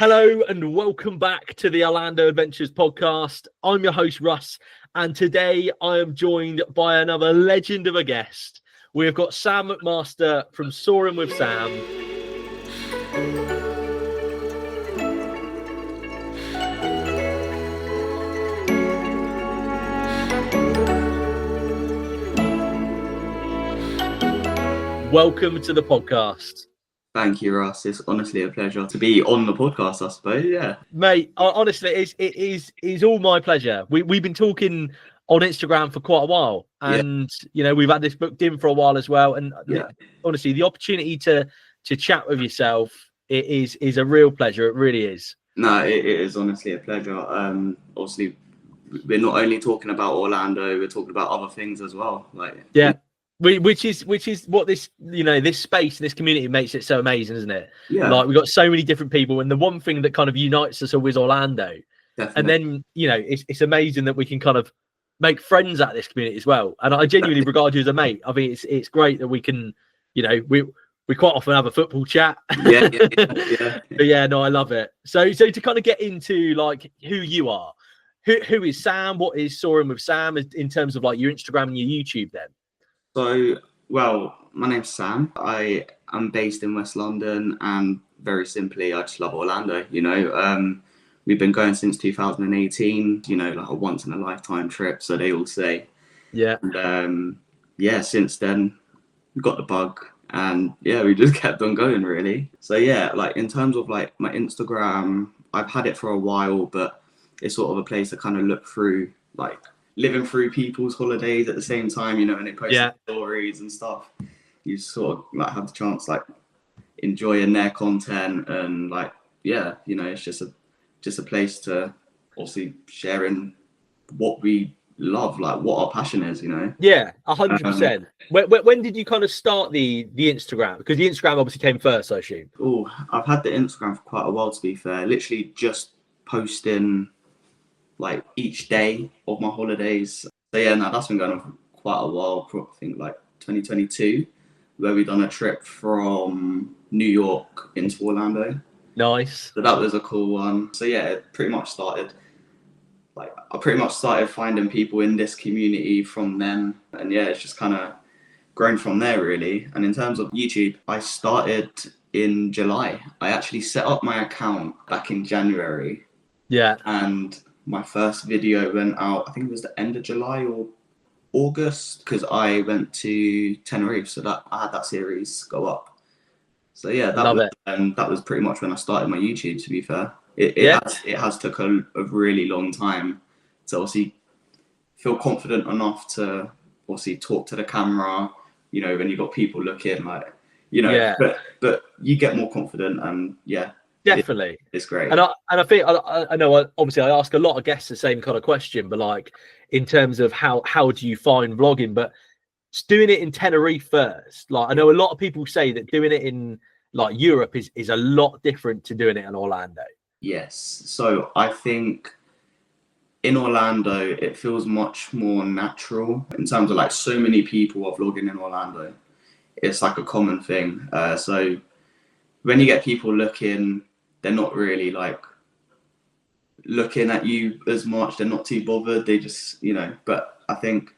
Hello and welcome back to the Orlando Adventures podcast. I'm your host, Russ, and today I am joined by another legend of a guest. We have got Sam McMaster from Soarin With Sam. Welcome to the podcast. Thank you, Russ. It's honestly a pleasure to be on the podcast, I suppose. Yeah, mate. Honestly, it is all my pleasure. We've been talking on Instagram for quite a while, and you know we've had this booked in for a while as well. And honestly, the opportunity to chat with yourself is a real pleasure. It really is. No, it is honestly a pleasure. Obviously, we're not only talking about Orlando, we're talking about other things as well. Which is what this this space and this community makes it so amazing, isn't it? Yeah. Like we've got so many different people, and the one thing that kind of unites us all is Orlando. Definitely. And then it's amazing that we can kind of make friends out of this community as well. And I genuinely regard you as a mate. I mean, it's great that we can, we quite often have a football chat. Yeah. But yeah, no, I love it. So to kind of get into like who you are, who is Sam? What is Soarin With Sam in terms of like your Instagram and your YouTube then? So, well, my name's Sam. I am based in West London, and very simply, I just love Orlando. We've been going since 2018. Like a once in a lifetime trip, so they all say. Yeah. And since then, we got the bug, and we just kept on going really. So like in terms of like my Instagram, I've had it for a while, but it's sort of a place to kind of look through like living through people's holidays at the same time, and they post stories and stuff. You sort of like have the chance like enjoying their content, and like it's just a place to obviously sharing what we love, like what our passion is. 100%. When did you kind of start the Instagram? Because the Instagram obviously came first, I assume. I've had the Instagram for quite a while, to be fair. Literally just posting like each day of my holidays. So that's been going on for quite a while. I think like 2022, where we done a trip from New York into Orlando. Nice. So that was a cool one. So it pretty much started. Like I pretty much started finding people in this community from them, and it's just kind of grown from there really. And in terms of YouTube, I started in July. I actually set up my account back in January. Yeah. And my first video went out, I think it was the end of July or August, because I went to Tenerife, so that I had that series go up. So that was pretty much when I started my YouTube, to be fair. It has took a really long time to obviously feel confident enough to obviously talk to the camera, when you got people looking like, but you get more confident, and definitely, it's great. And I think I know. Obviously, I ask a lot of guests the same kind of question, but like in terms of how do you find vlogging? But it's doing it in Tenerife first. Like I know a lot of people say that doing it in like Europe is a lot different to doing it in Orlando. Yes. So I think in Orlando it feels much more natural in terms of like so many people are vlogging in Orlando. It's like a common thing. So when you get people looking, they're not really like looking at you as much. They're not too bothered. They just, but I think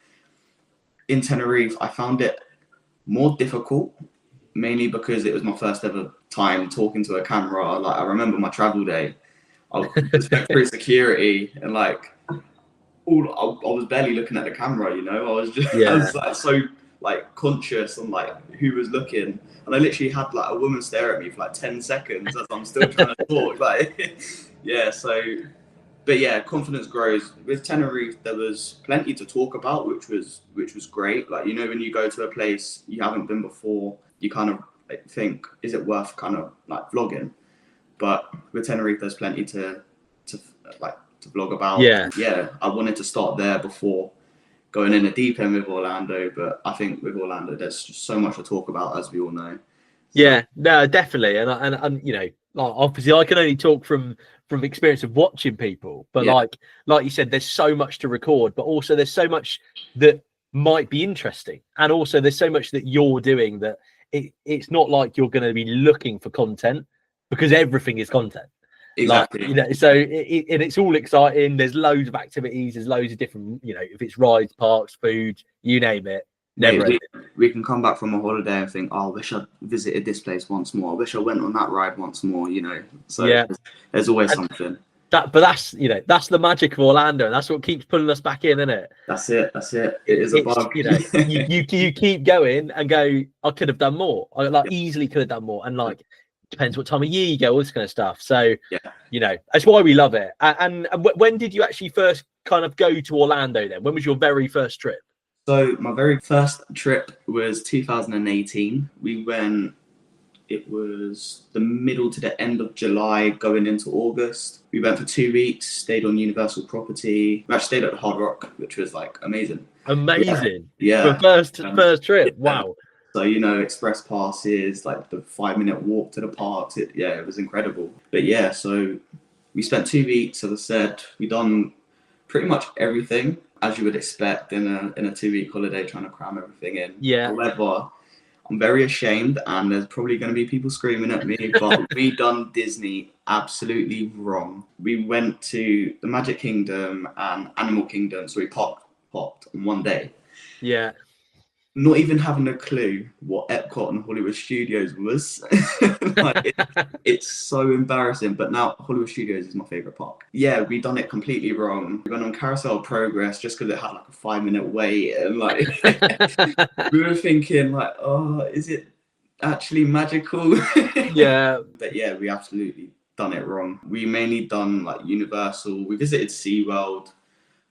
in Tenerife, I found it more difficult, mainly because it was my first ever time talking to a camera. Like I remember my travel day, I was through security, and like I was barely looking at the camera, I was just, I was like so like conscious on like who was looking, and I literally had like a woman stare at me for like 10 seconds as I'm still trying to talk. Like but confidence grows. With Tenerife there was plenty to talk about, which was great. Like when you go to a place you haven't been before, you kind of think, is it worth kind of like vlogging? But with Tenerife there's plenty to vlog about. I wanted to start there before going in the deep end with Orlando, but I think with Orlando there's just so much to talk about, as we all know. Yeah, no, definitely. And like obviously I can only talk from experience of watching people, but like you said, there's so much to record, but also there's so much that might be interesting, and also there's so much that you're doing that it's not like you're going to be looking for content, because everything is content. Exactly. You know, so and it's all exciting. There's loads of activities. There's loads of different, you know, if it's rides, parks, food, you name it. Never Mate, we can come back from a holiday and think, oh, I wish I'd visited this place once more. I wish I went on that ride once more, you know. So yeah, there's always and something. but that's, you know, that's the magic of Orlando, and that's what keeps pulling us back in, isn't it? That's it. That's it. It is a It's, bug. you know, you keep going and go, I could have done more. I like easily could have done more, and like depends what time of year you go, all this kind of stuff. So Yeah. you know, that's why we love it. And when did you actually first kind of go to Orlando then? When was your very first trip? So my very first trip was 2018. We went, it was the middle to the end of July going into August. We went for 2 weeks, stayed on Universal property. We actually stayed at the Hard Rock, which was like amazing. Amazing. Yeah. For first trip. Yeah. Wow. So, you know, express passes, like the 5 minute walk to the parks. It was incredible. But yeah, so we spent 2 weeks, as I said. We done pretty much everything as you would expect in a 2 week holiday, trying to cram everything in. Yeah. However, I'm very ashamed, and there's probably going to be people screaming at me, but we done Disney absolutely wrong. We went to the Magic Kingdom and Animal Kingdom, so we popped on one day. Yeah. Not even having a clue what Epcot and Hollywood Studios was. It's so embarrassing, but now Hollywood Studios is my favourite park. Yeah, we done it completely wrong. We went on Carousel of Progress just because it had like a 5 minute wait, and like we were thinking like, oh, is it actually magical? Yeah. But yeah, we absolutely done it wrong. We mainly done like Universal. We visited SeaWorld.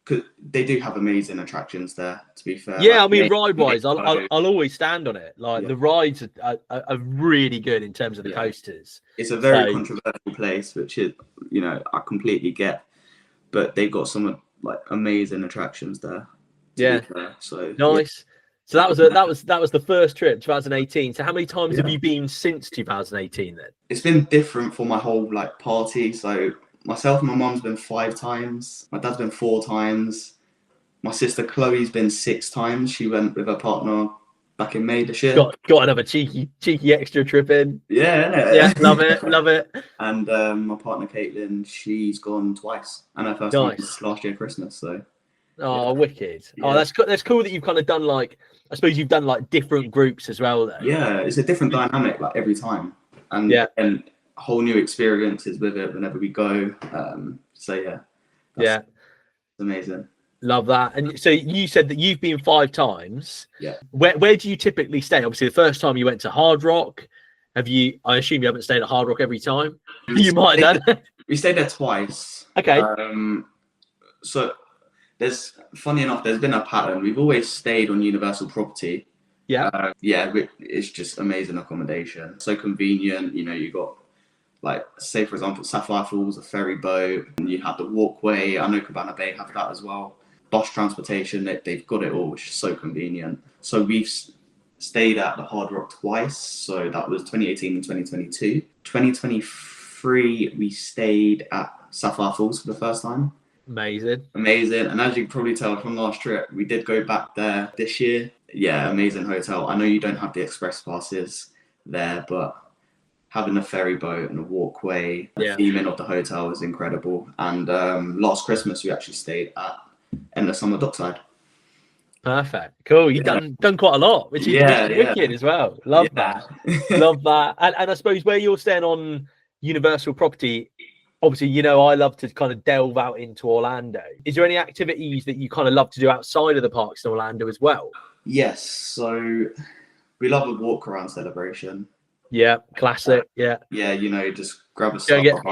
Because they do have amazing attractions there, to be fair. Yeah, like, I mean, ride-wise, I'll always stand on it. Like the rides are really good in terms of the coasters. It's a very controversial place, which is, you know, I completely get, but they've got some like amazing attractions there. Yeah, so nice. So that was the first trip, 2018. So how many times have you been since 2018 then? It's been different for my whole like party. So myself and my mum's been 5 times. My dad's been 4 times. My sister Chloe's been 6 times. She went with her partner back in May this year. Got another cheeky extra trip in. Yeah, innit? Yeah, love it. And my partner Caitlin, she's gone twice, and her first time was last year Christmas. So. Oh, wicked! Yeah. Oh, that's cool that you've kind of done like, I suppose you've done like different groups as well though. Yeah, it's a different dynamic like every time, and whole new experiences with it whenever we go. So it's amazing. Love that. And so you said that you've been 5 times. Yeah. Where do you typically stay? Obviously, the first time you went to Hard Rock. Have you? I assume you haven't stayed at Hard Rock every time. You might have done. We stayed there twice. Okay. So funny enough, there's been a pattern. We've always stayed on Universal property. Yeah. It's just amazing accommodation. So convenient. You know, you got like, say for example, Sapphire Falls, a ferry boat, and you have the walkway. I know Cabana Bay have that as well. Bus transportation, they've got it all, which is so convenient. So we've stayed at the Hard Rock twice. So that was 2018 and 2022. 2023, we stayed at Sapphire Falls for the first time. Amazing. And as you can probably tell from last trip, we did go back there this year. Yeah, amazing hotel. I know you don't have the express passes there, but having a ferry boat and a walkway, the theming of the hotel is incredible. And last Christmas, we actually stayed at Endless Summer Dockside. Perfect. Cool. You've done quite a lot, which is wicked as well. Love that. Love that. And I suppose where you're staying on Universal property, obviously, you know, I love to kind of delve out into Orlando. Is there any activities that you kind of love to do outside of the parks in Orlando as well? Yes. So we love a walk around celebration. Yeah, classic. Yeah, you know, just grab a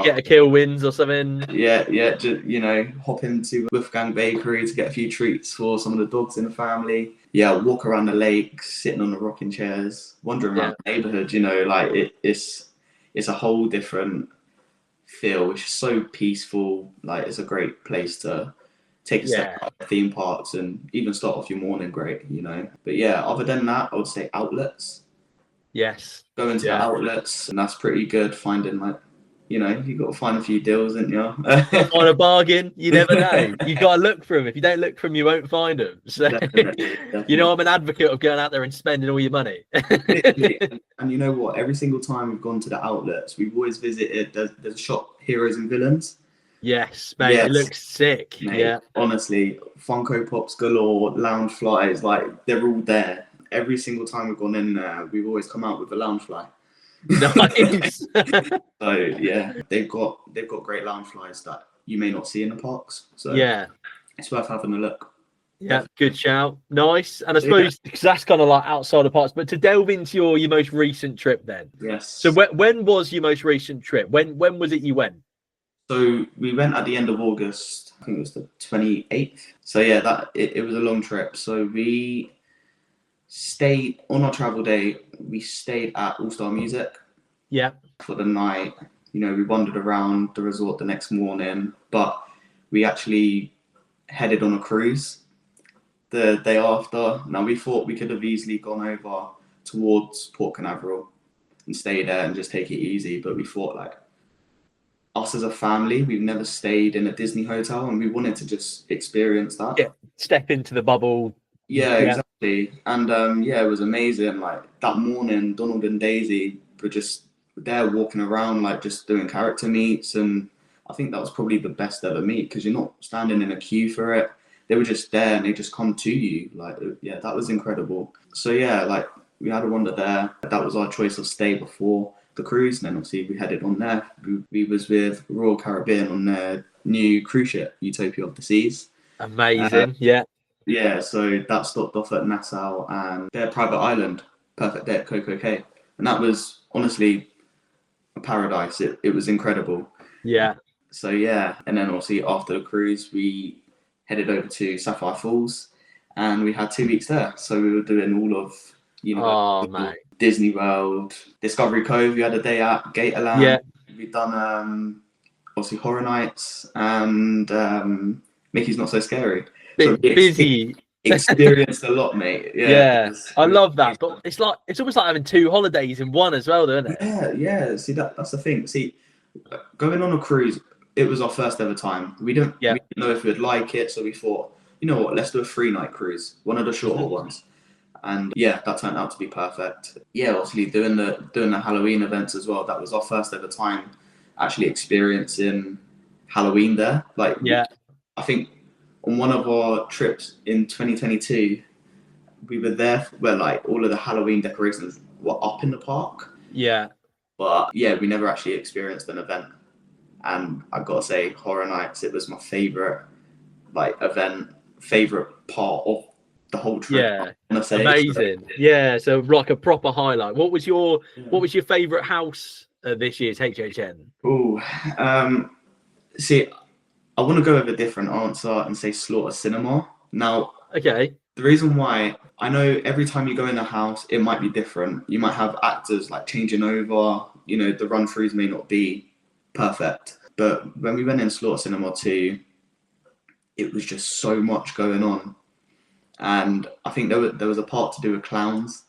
get a Kill Wins or something. Just, you know, hop into Wolfgang Bakery to get a few treats for some of the dogs in the family. Yeah, walk around the lake, sitting on the rocking chairs, wandering around the neighborhood. You know, like it's a whole different feel. It's so peaceful. Like, it's a great place to take a step out of theme parks and even start off your morning great, you know. But yeah, other than that, I would say outlets. Yes. Going to the outlets, and that's pretty good. Finding like you know, you got to find a few deals, didn't you? On a bargain, you never know. You got to look for them. If you don't look for them, you won't find them. So, Definitely. you know, I'm an advocate of going out there and spending all your money. Literally. And you know what? Every single time we've gone to the outlets, we've always visited. There's a shop, Heroes and Villains. Yes, mate. Yes, it looks sick. mate. Yeah. Honestly, Funko Pops galore, lounge flies, like they're all there. Every single time we've gone in there, we've always come out with a lounge fly. Nice. So yeah, they've got great lounge flies that you may not see in the parks. So Yeah. it's worth having a look. Yeah, good shout. Nice. And I suppose because that's kind of like outside of parts, but to delve into your most recent trip then. Yes. So when was your most recent trip? When was it you went? So we went at the end of August. I think it was the 28th. So yeah, it was a long trip. So we stayed on our travel day. We stayed at All Star Music. Yeah. For the night. You know, we wandered around the resort the next morning, but we actually headed on a cruise the day after. Now we thought we could have easily gone over towards Port Canaveral and stay there and just take it easy, but we thought like us as a family, we've never stayed in a Disney hotel and we wanted to just experience that. Yeah, step into the bubble. Yeah, exactly. And yeah, it was amazing. Like that morning, Donald and Daisy were just there walking around, like just doing character meets, and I think that was probably the best ever meet because you're not standing in a queue for it. They were just there and they just come to you. Like, yeah, that was incredible. So yeah, like we had a wander there. That was our choice of stay before the cruise, and then obviously we headed on there. We was with Royal Caribbean on their new cruise ship, Utopia of the Seas. Amazing. Yeah. Yeah, so that stopped off at Nassau and their private island, Perfect Day at Coco Cay. And that was honestly a paradise. It was incredible. Yeah. So yeah, and then obviously after the cruise, we headed over to Sapphire Falls and we had 2 weeks there. So we were doing all of, you know, Disney World, Discovery Cove, we had a day at Gatorland. Yeah. We've done obviously Horror Nights and Mickey's Not So Scary. So busy. Experienced a lot, mate. Yeah, I love that. But it's almost like having 2 holidays in one as well, isn't it? Yeah. See, that's the thing. See, going on a cruise, it was our first ever time. We didn't know if we'd like it, so we thought, you know what, let's do a 3-night cruise, one of the shorter ones. And yeah, that turned out to be perfect. Yeah, obviously doing the Halloween events as well. That was our first ever time actually experiencing Halloween there. Like, I think on one of our trips in 2022, we were there where like all of the Halloween decorations were up in the park. Yeah. But yeah, we never actually experienced an event. And I've got to say, Horror Nights, it was my favorite part of the whole trip. Yeah. Amazing. Yeah. So like a proper highlight. What was your favorite house this year's HHN? See, I want to go with a different answer and say Slaughter Cinema. Now, okay. The reason why, I know every time you go in a house, it might be different. You might have actors like changing over, you know, the run-throughs may not be perfect. But when we went in Slaughter Cinema 2, it was just so much going on. And I think there was a part to do with clowns.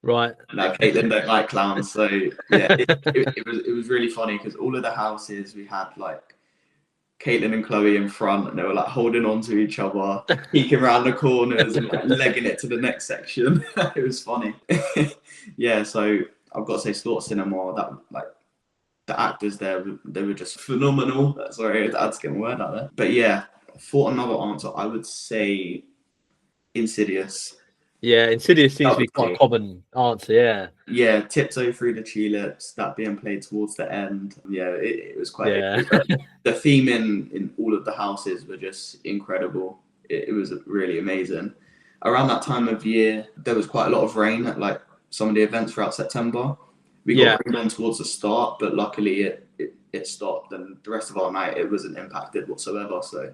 Right. Like Caitlin don't like clowns. So yeah, it was really funny because all of the houses we had like Caitlin and Chloe in front, and they were like holding on to each other, peeking around the corners and like legging it to the next section. It was funny. Yeah, so I've got to say Slaughter Cinema, that like the actors there, they were just phenomenal. Sorry, I had to get my word out there. But yeah, for another answer, I would say Insidious. Yeah, Insidious seems to be quite a common answer, yeah. Yeah, Tiptoe Through the Tulips, that being played towards the end. Yeah, it was quite... Yeah. The theme in all of the houses were just incredible. It was really amazing. Around that time of year, there was quite a lot of rain at like some of the events throughout September. We got rained on towards the start, but luckily it stopped, and the rest of our night, it wasn't impacted whatsoever, so...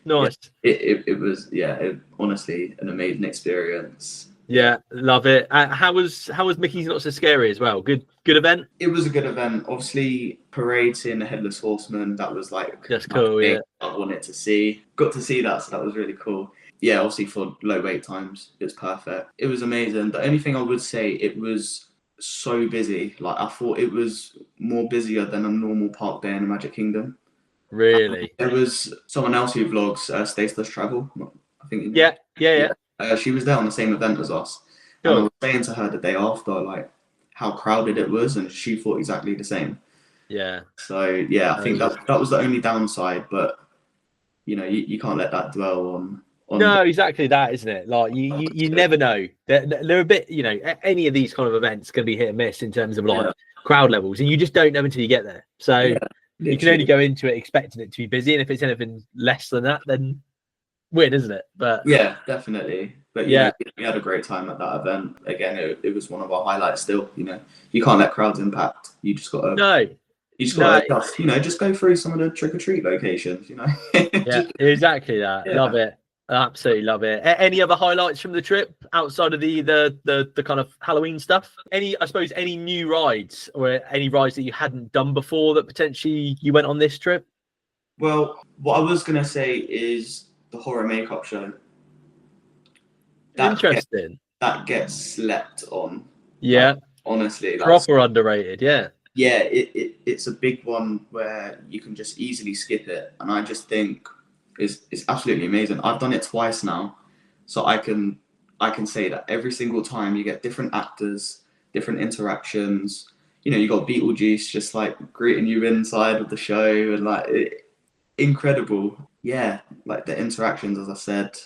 Nice. Yeah, it was honestly an amazing experience. Yeah, love it. How was Mickey's Not So Scary as well? Good event. It was a good event. Obviously, parade seeing the Headless Horseman, that was like that's cool. Yeah, I wanted to see. Got to see that, so that was really cool. Yeah, obviously for low wait times, it's perfect. It was amazing. The only thing I would say, it was so busy. Like I thought it was more busier than a normal park day in the Magic Kingdom. Really? There was someone else who vlogs Staceless Travel. I think. Yeah. She was there on the same event as us, and I was saying to her the day after, like, how crowded it was, and she thought exactly the same. Yeah. So yeah, I think that was the only downside, but you know, you can't let that dwell on. No, exactly that, isn't it? Like you never know. They're a bit, you know, any of these kind of events can be hit and miss in terms of like crowd levels, and you just don't know until you get there. So you can only go into it expecting it to be busy, and if it's anything less than that, then weird, isn't it? But yeah, definitely. But yeah, we had a great time at that event. Again, it was one of our highlights. Still, you know, you can't let crowds impact. You just got to just go through some of the trick or treat locations. You know. Yeah, exactly that. Yeah. Love it. Absolutely love it. Any other highlights from the trip outside of the kind of Halloween stuff? I suppose any new rides or any rides that you hadn't done before that potentially you went on this trip? Well, what I was gonna say is the horror makeup show. Interesting. That gets slept on. Yeah. Like, honestly, proper underrated. Yeah. Yeah, it's a big one where you can just easily skip it, and I just think it's absolutely amazing. I've done it twice now, so I can say that every single time you get different actors, different interactions. You know, you got Beetlejuice just like greeting you inside of the show, and like incredible. Yeah, like the interactions, as I said,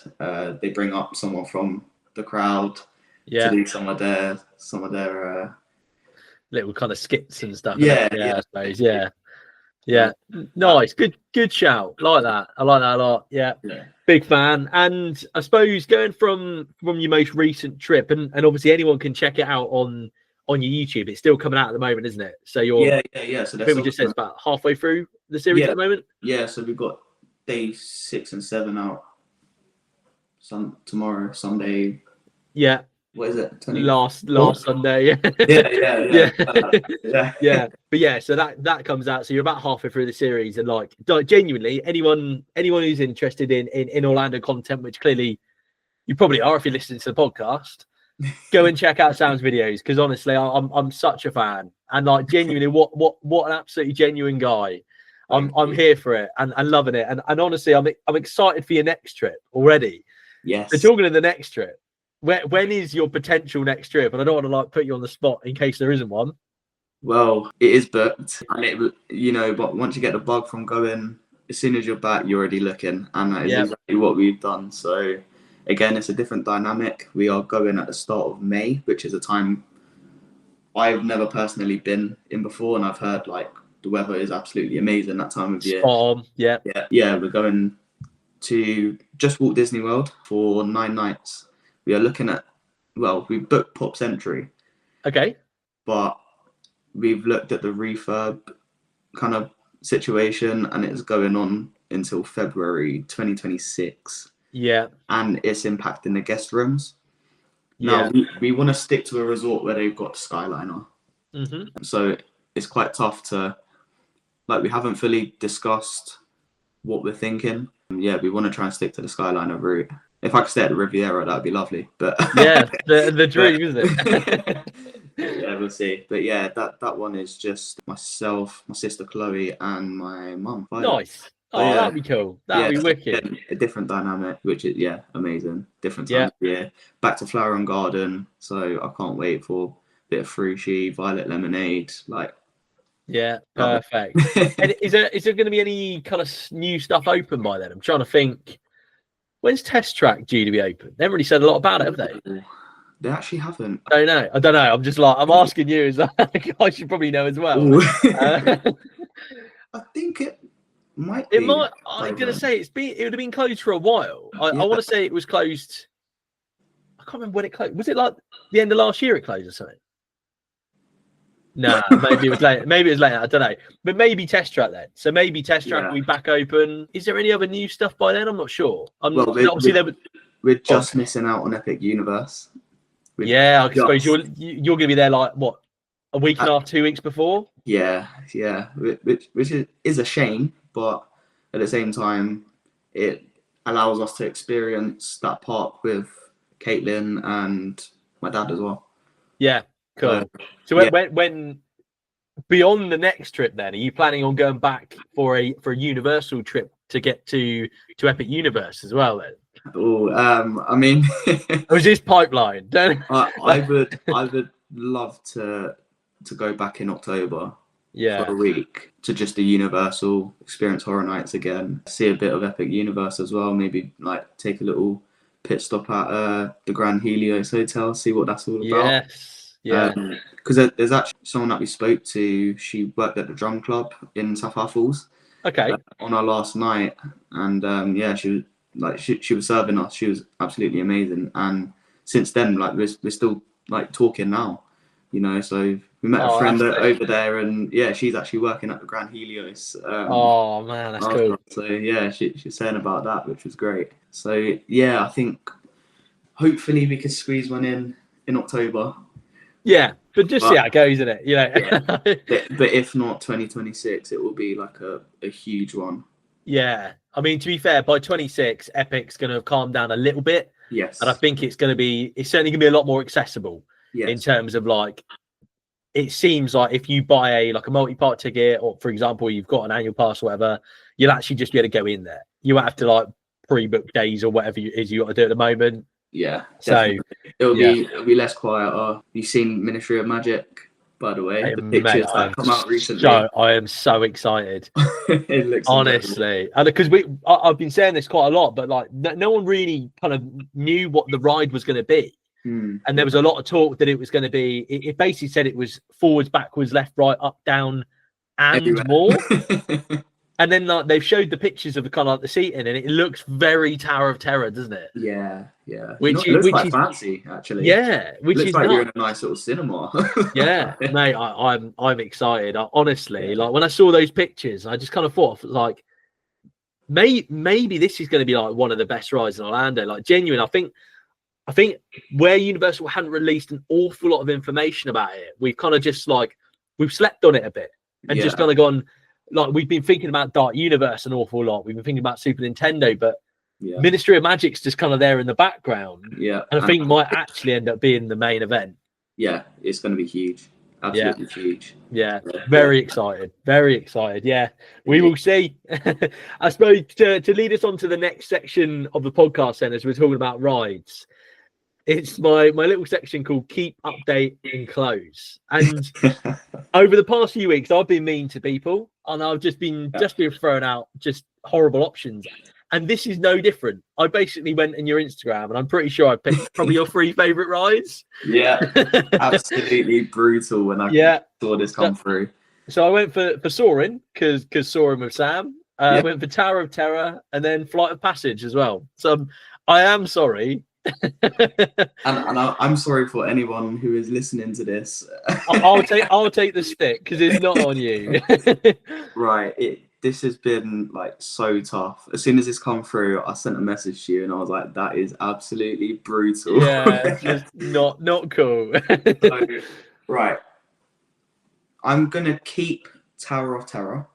they bring up someone from the crowd to do some of their little kind of skits and stuff. Yeah, I suppose. Yeah. Nice. Good shout. Like that. I like that a lot. Yeah. Big fan. And I suppose going from your most recent trip, and obviously anyone can check it out on your YouTube. It's still coming out at the moment, isn't it? So you're So we just said it's about halfway through the series at the moment. Yeah, so we've got day 6 and 7 out. Tomorrow, Sunday. Yeah. What is it? Last Sunday. Yeah. But yeah, so that comes out. So you're about halfway through the series, and like genuinely, anyone who's interested in Orlando content, which clearly you probably are if you're listening to the podcast, go and check out Sam's videos, because honestly, I'm such a fan, and like genuinely, what an absolutely genuine guy. I'm here for it and loving it, and honestly, I'm excited for your next trip already. Yes. So talking of the next trip. When is your potential next trip? And I don't want to like put you on the spot in case there isn't one. Well, it is booked, and but once you get the bug from going, as soon as you're back, you're already looking, and that is exactly what we've done. So, again, it's a different dynamic. We are going at the start of May, which is a time I've never personally been in before, and I've heard like the weather is absolutely amazing that time of year. Yeah. We're going to just Walt Disney World for 9 nights. We are looking at, we booked Pop Century. Okay. But we've looked at the refurb kind of situation, and it's going on until February 2026. Yeah. And it's impacting the guest rooms. Yeah. Now, we want to stick to a resort where they've got the Skyliner. Mm-hmm. So it's quite tough to, we haven't fully discussed what we're thinking. Yeah, we want to try and stick to the Skyliner route. If I could stay at the Riviera, that'd be lovely. But yeah, the dream, isn't it? Yeah, we'll see. But yeah, that one is just myself, my sister Chloe, and my mum. Nice. That'd be cool. That'd be wicked. A different dynamic, which is amazing. Different time of year. Back to Flower and Garden, so I can't wait for a bit of Frushi, Violet Lemonade, Yeah, perfect. And is there going to be any kind of new stuff open by then? I'm trying to think. When's Test Track due to be open? They haven't really said a lot about it, have they? They actually haven't. I don't know. I'm just I'm asking you as I should probably know as well. I think it might be. I'm going to say it would have been closed for a while. I want to say it was closed. I can't remember when it closed. Was it like the end of last year it closed or something? No, maybe it was later. Maybe it was later. I don't know. But maybe Test Track then. So maybe Test Track will be back open. Is there any other new stuff by then? I'm not sure. We're just missing out on Epic Universe. I suppose you're going to be there a week and a half, 2 weeks before. Yeah, which is a shame, but at the same time, it allows us to experience that park with Caitlin and my dad as well. Yeah. Cool. So when beyond the next trip, then, are you planning on going back for a Universal trip to get to Epic Universe as well? Then, Oh, I mean, or is this pipeline? I would love to go back in October for a week to just the Universal, experience Horror Nights again, see a bit of Epic Universe as well. Maybe like take a little pit stop at the Grand Helios Hotel, see what that's all about. Yeah. Because there's actually someone that we spoke to. She worked at the drum club in Sapphire Falls. Okay. On our last night, and yeah, she was like she was serving us. She was absolutely amazing. And since then, like we're still like talking now, you know. So we met a friend over there, and yeah, she's actually working at the Grand Helios. Oh man, that's cool. So yeah, she's saying about that, which was great. So yeah, I think hopefully we could squeeze one in October. Yeah, but just see how it goes, isn't it? You know. Yeah. But if not 2026, it will be like a huge one. Yeah, I mean, to be fair, by 26, Epic's going to have calmed down a little bit. Yes. And I think it's certainly going to be a lot more accessible. Yes. In terms of like, it seems like if you buy a multi-part ticket, or for example, you've got an annual pass or whatever, you'll actually just be able to go in there. You won't have to like pre-book days or whatever it is you got to do at the moment. Yeah. Definitely. So it'll be less quiet. You've seen Ministry of Magic, by the way, the pictures that come out recently. I am so excited. It looks honestly, and because I've been saying this quite a lot, but like no one really kind of knew what the ride was going to be. And there was a lot of talk that it was going to be. It basically said it was forwards, backwards, left, right, up, down, and everywhere. More. And then like they've showed the pictures of the kind of like the seating, and it looks very Tower of Terror, doesn't it? Yeah. Which looks like fancy, actually. Yeah, which looks is like you're in a nice little cinema. Yeah, mate, I'm excited. Honestly, like when I saw those pictures, I just kind of thought like maybe this is going to be like one of the best rides in Orlando. Like genuine, I think where Universal hadn't released an awful lot of information about it, we've kind of just like we've slept on it a bit and just kind of gone. Like we've been thinking about Dark Universe an awful lot. We've been thinking about Super Nintendo, but Ministry of Magic's just kind of there in the background. Yeah, and I think might actually end up being the main event. Yeah, it's going to be huge. Absolutely huge. Yeah, very excited. Very excited. Yeah, we will see. I suppose to lead us on to the next section of the podcast, then, as we're talking about rides. It's my little section called Keep, Update, and Close. And over the past few weeks, I've been mean to people, and I've just been throwing out just horrible options. And this is no different. I basically went in your Instagram, and I'm pretty sure I picked probably your 3 favorite rides. Yeah, absolutely brutal when I saw this come through. So I went for Soarin, because Soarin with Sam. I went for Tower of Terror, and then Flight of Passage as well. So I am sorry. and I'm sorry for anyone who is listening to this. I'll take the stick because it's not on you. Right. This has been like so tough. As soon as this come through, I sent a message to you and I was like, that is absolutely brutal. Yeah, just not cool. So, right. I'm gonna keep Tower of Terror.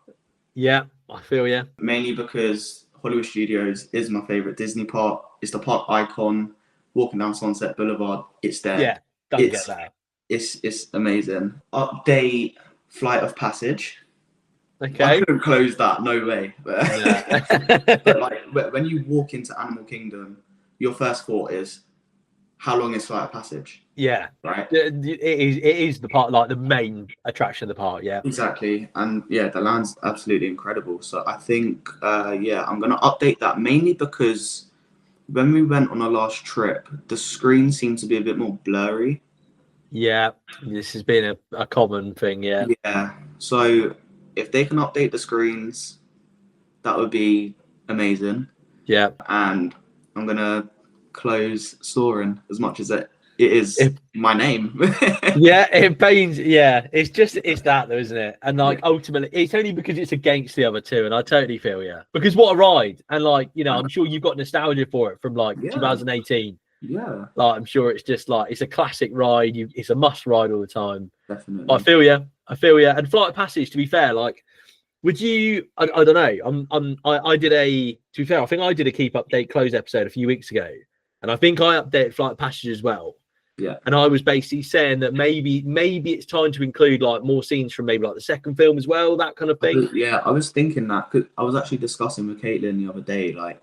Yeah, I feel you. Mainly because Hollywood Studios is my favorite Disney park. It's the park icon. Walking down Sunset Boulevard, it's there. Yeah, don't get that. It's amazing. Update Flight of Passage. Okay. I couldn't close that, no way. But like when you walk into Animal Kingdom, your first thought is, how long is Flight of Passage? Yeah. Right. It is the part, like the main attraction of the park. Yeah. Exactly. And yeah, the land's absolutely incredible. So I think I'm gonna update that mainly because when we went on our last trip, the screen seemed to be a bit more blurry. Yeah, this has been a common thing, yeah. Yeah, so if they can update the screens, that would be amazing. Yeah. And I'm going to close Soarin' as much as it is my name. Yeah, it pains. Yeah, it's that though, isn't it? And like ultimately, it's only because it's against the other two, and I totally feel because what a ride! And like I'm sure you've got nostalgia for it from like 2018. Yeah, like I'm sure it's just like it's a classic ride. It's a must ride all the time. Definitely, I feel you. And Flight of Passage, to be fair, like would you? I don't know. I did a. To be fair, I think I did a Keep Update Close episode a few weeks ago, and I think I updated Flight of Passage as well. Yeah. And I was basically saying that maybe it's time to include like more scenes from maybe like the second film as well, that kind of thing. I was thinking that, 'cause I was actually discussing with Caitlin the other day, like,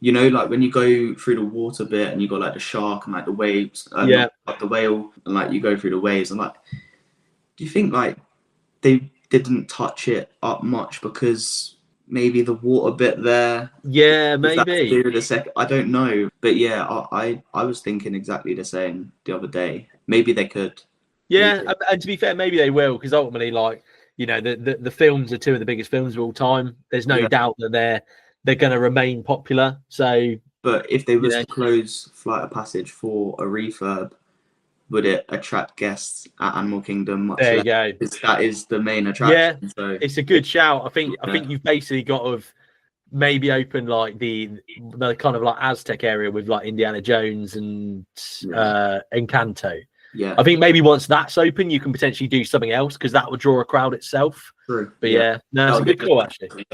you know, like when you go through the water bit and you got like the shark and like the waves, not like the whale, and like you go through the waves, and like, do you think like they didn't touch it up much because maybe the water bit there? Yeah, Is that to do maybe. with the second? I don't know, but yeah, I was thinking exactly the same the other day. Maybe they could. Yeah, and to be fair, maybe they will, because ultimately, like, you know, the films are two of the biggest films of all time. There's no doubt that they're going to remain popular. So, but if they was to close Flight of Passage for a refurb, would it attract guests at Animal Kingdom much there less? you go. That is the main attraction. Yeah, So it's a good shout. I think you've basically got to maybe open like the kind of like Aztec area with like Indiana Jones and Encanto. Yeah, I think maybe once that's open, you can potentially do something else, because that would draw a crowd itself. true. But no, it's a good call actually.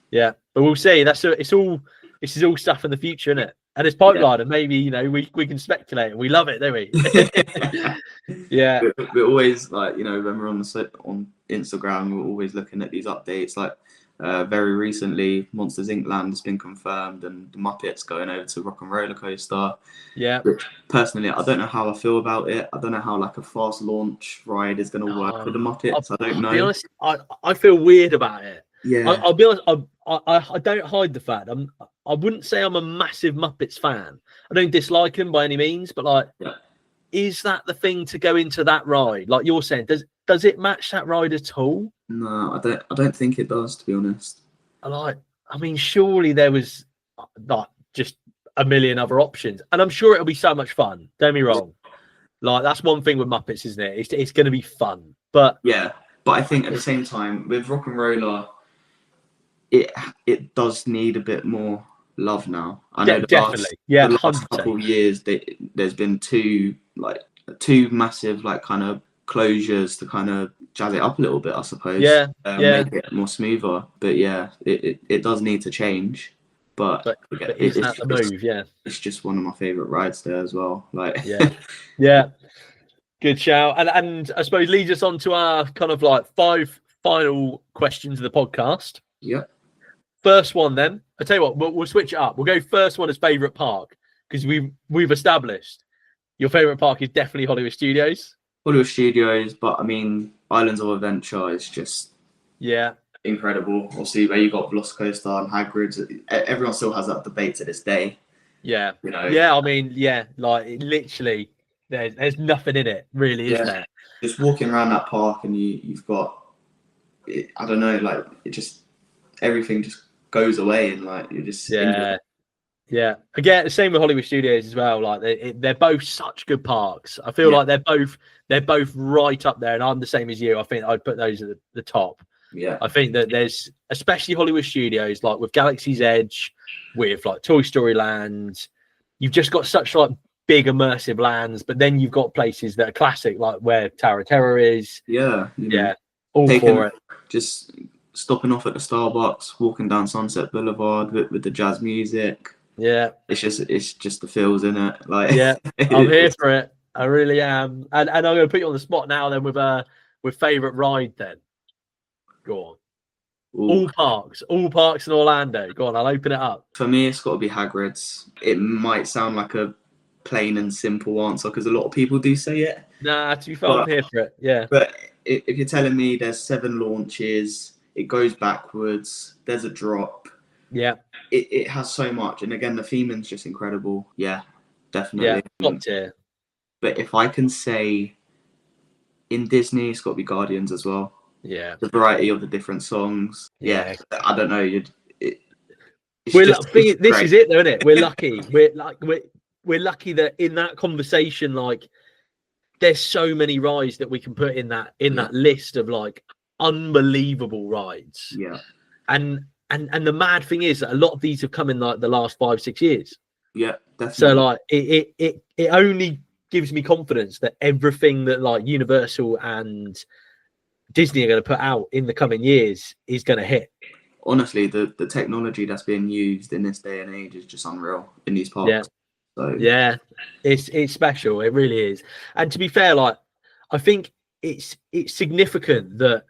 Yeah, but we'll see. This is all stuff in the future, isn't it? And it's pipeline, and maybe, you know, we can speculate, and we love it, don't we? Yeah. We're always like, you know, when we're on Instagram, we're always looking at these updates. Like very recently, Monsters Inc. Land has been confirmed, and the Muppets going over to Rock and Roller Coaster. Yeah. Which, personally, I don't know how I feel about it. I don't know how like a fast launch ride is going to work with the Muppets. I don't know. I'll be honest, I feel weird about it. Yeah. I'll be honest. I don't hide the fact. I wouldn't say I'm a massive Muppets fan. I don't dislike them by any means, but like, is that the thing to go into that ride? Like you're saying, does it match that ride at all? No, I don't think it does, to be honest. I mean, surely there was like just a million other options, and I'm sure it'll be so much fun. Don't be wrong. Like, that's one thing with Muppets, isn't it? It's going to be fun, but I think at the same time with Rock and Roller, it does need a bit more love now. I know definitely, the last couple of years there's been two massive like kind of closures to kind of jazz it up a little bit, I suppose. Make it more smoother. But it does need to change. But is that the move? Yeah, it's just one of my favorite rides there as well. Like yeah, good shout. And I suppose leads us on to our kind of like 5 final questions of the podcast. Yeah. First one, then. I tell you what, we'll switch it up. We'll go first one as favorite park, because we've established your favorite park is definitely Hollywood Studios. Hollywood Studios, but I mean, Islands of Adventure is just incredible. Obviously, where you got Velocicoaster and Hagrid's, everyone still has that debate to this day. Yeah, you know. Yeah, I mean, like literally, there's nothing in it, really, isn't there? Just walking around that park, and you've got, I don't know, like it just everything just goes away, and like you just Yeah. Again, the same with Hollywood Studios as well. Like they're both such good parks. I feel like they're both right up there, and I'm the same as you. I think I'd put those at the top. Yeah. I think that there's, especially Hollywood Studios, like with Galaxy's Edge, with like Toy Story Land, you've just got such like big immersive lands, but then you've got places that are classic, like where Tower of Terror is. Yeah. All for it. Just stopping off at the Starbucks, walking down Sunset Boulevard with the jazz music. Yeah, it's just the feels, in it. Like, I'm here for it. I really am. And I'm going to put you on the spot now then with favorite ride then. Go on. All parks in Orlando. Go on, I'll open it up. For me, it's got to be Hagrid's. It might sound like a plain and simple answer, because a lot of people do say it. Nah, to be fair, I'm here for it. Yeah. But if you're telling me there's 7 launches, it goes backwards, there's a drop. Yeah. It has so much. And again, the theming's just incredible. Yeah, definitely. Yeah, top tier. But if I can say in Disney, it's got to be Guardians as well. Yeah. The variety of the different songs. Yeah. I don't know. This is it though, isn't it? We're lucky. We're lucky that in that conversation, like, there's so many rides that we can put in that list of like unbelievable rides. Yeah. And the mad thing is that a lot of these have come in like the last 5-6 years. Yeah, definitely. So like it only gives me confidence that everything that like Universal and Disney are going to put out in the coming years is going to hit. Honestly, the technology that's being used in this day and age is just unreal in these parks. So Yeah, it's special. It really is. And to be fair, like I think it's significant that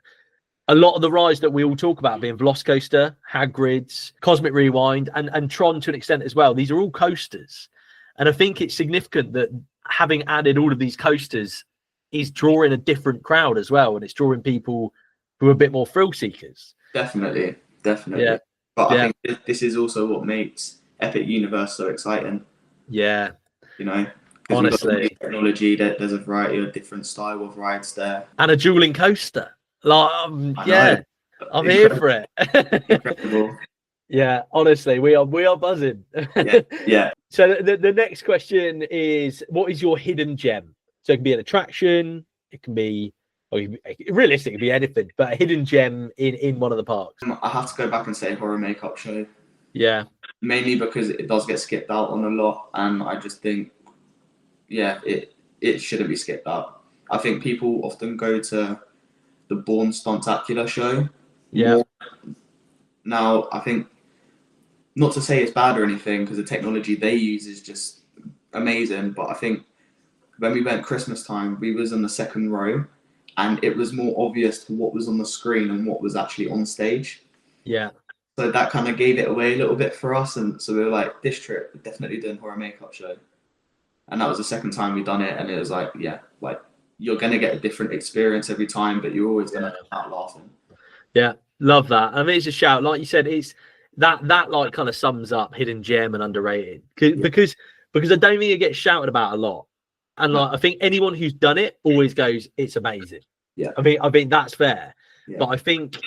a lot of the rides that we all talk about being Velocicoaster, Hagrid's, Cosmic Rewind, and Tron to an extent as well. These are all coasters, and I think it's significant that having added all of these coasters is drawing a different crowd as well, and it's drawing people who are a bit more thrill seekers. definitely. Yeah, But yeah, I think this is also what makes Epic Universe so exciting. yeah. You know, because we've got the new Honestly, technology. That there's a variety of different style of rides there. and a dueling coaster. Like, I yeah, know. I'm here for it. Incredible. Yeah, honestly, we are buzzing. Yeah, yeah. So the next question is, what is your hidden gem? So it can be an attraction, it can be, or realistically, it can be anything, but a hidden gem in one of the parks. I have to go back and say horror makeup show, Yeah, mainly because it does get skipped out on a lot, and I just think, yeah, it shouldn't be skipped out. I think people often go to the Bourne Stuntacular show yeah, more. Now, I think, not to say it's bad or anything, because the technology they use is just amazing, but I think when we went Christmas time, we was in the second row, and it was more obvious what was on the screen and what was actually on stage. yeah. So that kind of gave it away a little bit for us, and so we were like, this trip, we're definitely doing horror makeup show. And that was the second time we'd done it, and it was like, yeah, like you're gonna get a different experience every time, but you're always gonna come out laughing. Yeah, love that. I mean, it's a shout. Like you said, it's that like kind of sums up hidden gem and underrated because I don't think it gets shouted about a lot. And like I think anyone who's done it always goes, it's amazing. Yeah. I mean that's fair. Yeah. But I think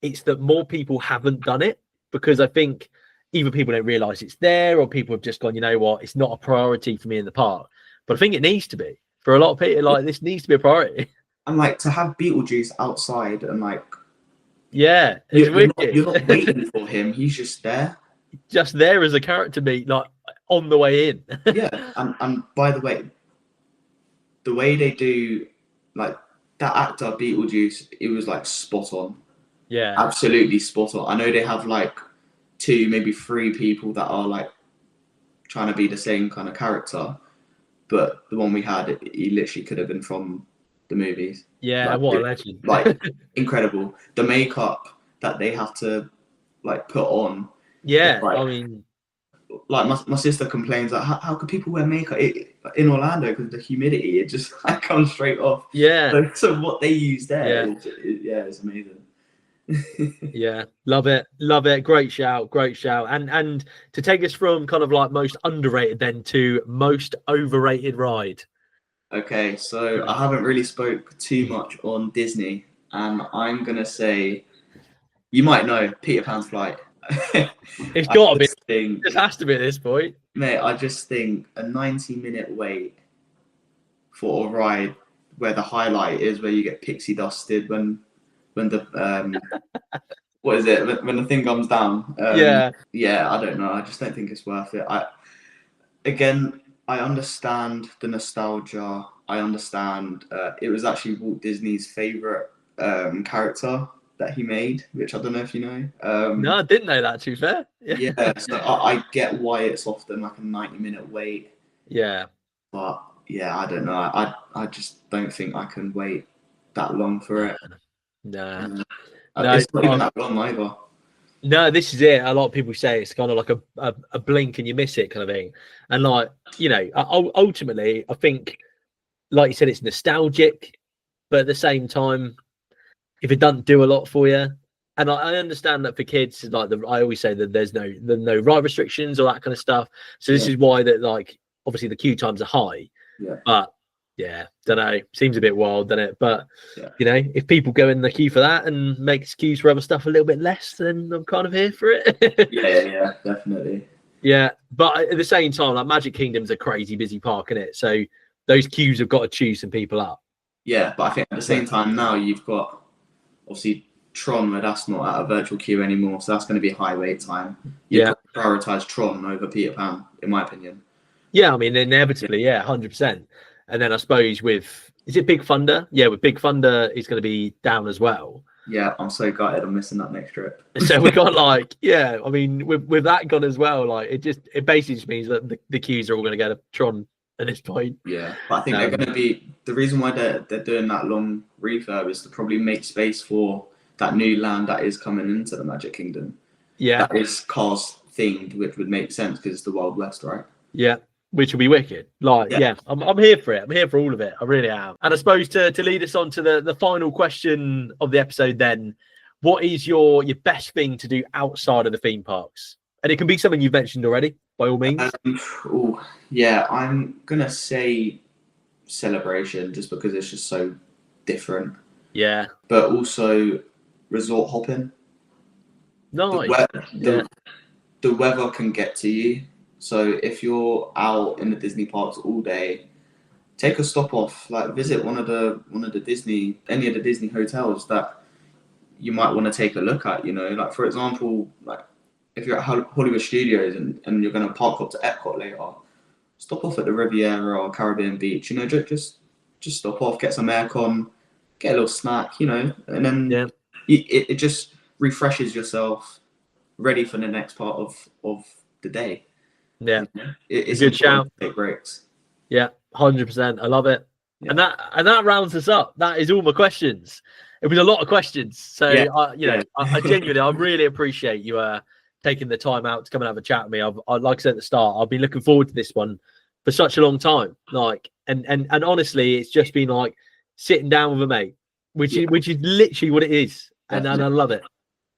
it's that more people haven't done it because I think either people don't realize it's there or people have just gone, you know what, it's not a priority for me in the park. But I think it needs to be for a lot of people. Like this needs to be a priority. And like to have Beetlejuice outside and like, yeah, it's you're not waiting for him. He's just there. Just there as a character meet, like on the way in. Yeah, and by the way they do like that actor Beetlejuice, it was like spot on. Yeah, Absolutely spot on. I know they have like 2, maybe 3 people that are like trying to be the same kind of character, but the one we had, he literally could have been from the movies. Yeah, like, what a legend. Like incredible. The makeup that they have to like put on. Yeah, like, I mean, like my sister complains like how could people wear makeup in Orlando because the humidity, it just like comes straight off. yeah. So what they use there, Yeah. It's amazing. Yeah, love it. Great shout. And to take us from kind of like most underrated then to most overrated ride. Okay, so I haven't really spoke too much on Disney, and I'm gonna say, you might know Peter Pan's Flight. It's got to be. It has to be at this point. Mate, I just think a 90-minute wait for a ride where the highlight is where you get pixie dusted when the what is it, when the thing comes down. Yeah, I don't know. I just don't think it's worth it. I understand the nostalgia. I understand it was actually Walt Disney's favorite character that he made, which I don't know if you know. No, I didn't know that, to be fair. Yeah, so I get why it's often like a 90-minute wait. Yeah. But yeah, I don't know. I just don't think I can wait that long for it. Nah. No, it's not even that long either. No, this is it. A lot of people say it's kind of like a blink and you miss it kind of thing. And like, you know, ultimately, I think, like you said, it's nostalgic, but at the same time, if it doesn't do a lot for you, and I understand that for kids, like I always say that there's no ride restrictions or that kind of stuff. So this is why that like obviously the queue times are high. Yeah. But yeah, don't know. Seems a bit wild, doesn't it? But you know, if people go in the queue for that and make queues for other stuff a little bit less, then I'm kind of here for it. yeah, definitely. Yeah, but at the same time, like Magic Kingdom's a crazy busy park, isn't it? So those queues have got to chew some people up. Yeah, but I think at the same time now you've got obviously Tron, where that's not at a virtual queue anymore, so that's going to be high wait time. You've got to prioritize Tron over Peter Pan, in my opinion. Yeah, I mean inevitably, 100%. And then I suppose is it Big Thunder? Yeah, with Big Thunder, it's going to be down as well. Yeah, I'm so gutted. I'm missing that next trip. So we got like, yeah, I mean, with that gone as well, like it basically just means that the queues are all going to go to Tron at this point. Yeah, but I think they're going to be the reason why they're doing that long refurb is to probably make space for that new land that is coming into the Magic Kingdom. Yeah, that is cars themed, which would make sense because it's the Wild West, right? yeah, which will be wicked. Like, yeah, I'm here for it. I'm here for all of it. I really am. And I suppose to lead us on to the final question of the episode, then, what is your best thing to do outside of the theme parks? And it can be something you've mentioned already, by all means. Yeah, I'm gonna say celebration just because it's just so different. Yeah, but also resort hopping. nice. The weather can get to you. So if you're out in the Disney parks all day, take a stop off. Like visit any of the Disney hotels that you might want to take a look at. You know, like for example, like if you're at Hollywood Studios and you're going to park up to Epcot later, stop off at the Riviera or Caribbean Beach. You know, just stop off, get some aircon, get a little snack. You know, and then it just refreshes yourself, ready for the next part of the day. Yeah, it's a good shout. Take breaks. Yeah, 100%. I love it. Yeah. And that rounds us up. That is all my questions. It was a lot of questions, so I genuinely, I really appreciate you taking the time out to come and have a chat with me. Like I said at the start, I've been looking forward to this one for such a long time. Like, and honestly, it's just been like sitting down with a mate, which is literally what it is, and I love it.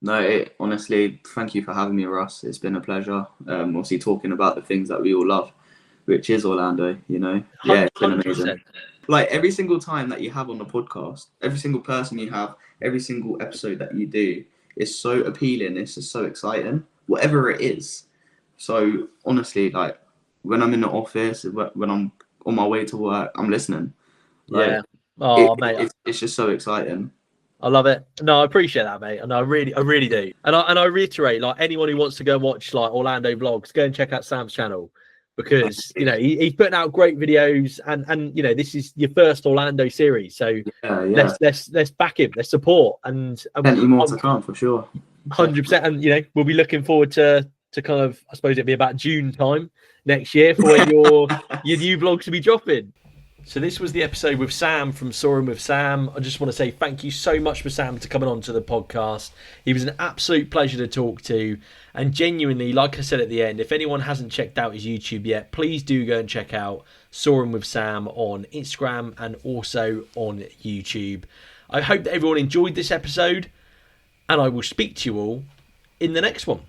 No, honestly, thank you for having me, Russ. It's been a pleasure. Obviously, talking about the things that we all love, which is Orlando. You know, yeah, it's been amazing. Like every single time that you have on the podcast, every single person you have, every single episode that you do is so appealing. It's just so exciting, whatever it is. So honestly, like when I'm in the office, when I'm on my way to work, I'm listening. Like, mate, it's just so exciting. I love it. No, I appreciate that, mate, and I really do. And I reiterate, like anyone who wants to go and watch like Orlando vlogs, go and check out Sam's channel because you know he's putting out great videos, and you know this is your first Orlando series, so let's back him, let's support, and plenty more to come for sure. 100%, and you know we'll be looking forward to kind of, I suppose it'll be about June time next year for when your new vlogs will be dropping. So this was the episode with Sam from Soarin With Sam. I just want to say thank you so much for Sam to coming on to the podcast. He was an absolute pleasure to talk to. And genuinely, like I said at the end, if anyone hasn't checked out his YouTube yet, please do go and check out Soarin With Sam on Instagram and also on YouTube. I hope that everyone enjoyed this episode, and I will speak to you all in the next one.